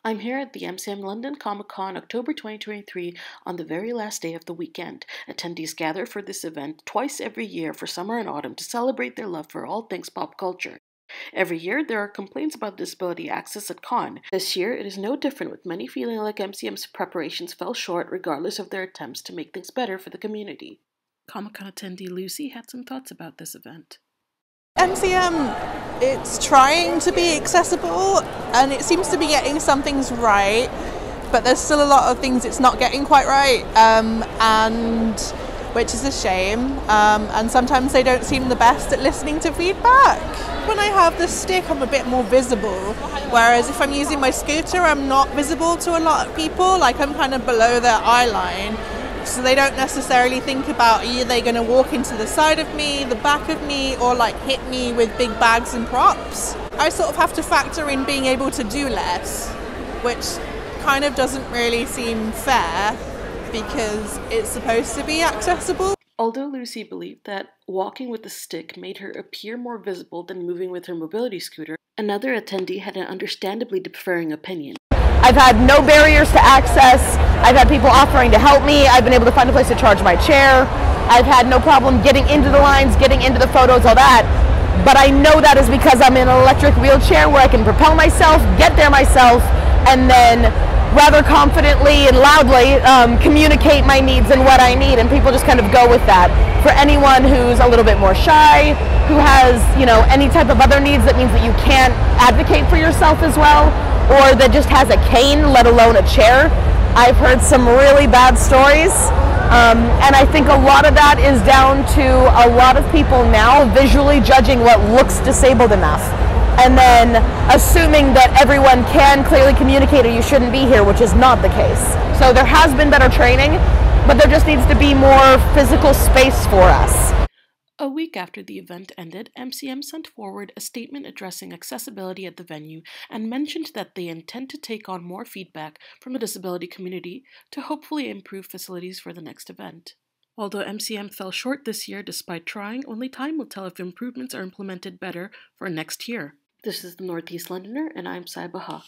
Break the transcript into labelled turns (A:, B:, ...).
A: I'm here at the MCM London Comic Con October 2023 on the very last day of the weekend. Attendees gather for this event twice every year for summer and autumn to celebrate their love for all things pop culture. Every year, there are complaints about disability access at con. This year, it is no different, with many feeling like MCM's preparations fell short regardless of their attempts to make things better for the community. Comic-Con attendee Lucy had some thoughts about this event.
B: MCM, it's trying to be accessible and it seems to be getting some things right, but there's still a lot of things it's not getting quite right, and which is a shame, and sometimes they don't seem the best at listening to feedback. When I have the stick, I'm a bit more visible, whereas if I'm using my scooter, I'm not visible to a lot of people, like I'm kind of below their eye line. So they don't necessarily think about, are they going to walk into the side of me, the back of me, or like hit me with big bags and props. I sort of have to factor in being able to do less, which kind of doesn't really seem fair because it's supposed to be accessible.
A: Although Lucy believed that walking with a stick made her appear more visible than moving with her mobility scooter, another attendee had an understandably differing opinion.
C: I've had no barriers to access. I've had people offering to help me. I've been able to find a place to charge my chair. I've had no problem getting into the lines, getting into the photos, all that. But I know that is because I'm in an electric wheelchair where I can propel myself, get there myself, and then rather confidently and loudly communicate my needs and what I need, and people just kind of go with that. For anyone who's a little bit more shy, who has, any type of other needs, that means that you can't advocate for yourself as well, or that just has a cane, let alone a chair. I've heard some really bad stories, and I think a lot of that is down to a lot of people now visually judging what looks disabled enough, and then assuming that everyone can clearly communicate or you shouldn't be here, which is not the case. So there has been better training, but there just needs to be more physical space for us.
A: A week after the event ended, MCM sent forward a statement addressing accessibility at the venue and mentioned that they intend to take on more feedback from the disability community to hopefully improve facilities for the next event. Although MCM fell short this year despite trying, only time will tell if improvements are implemented better for next year. This is the Northeast Londoner, and I'm Saiba Hawk.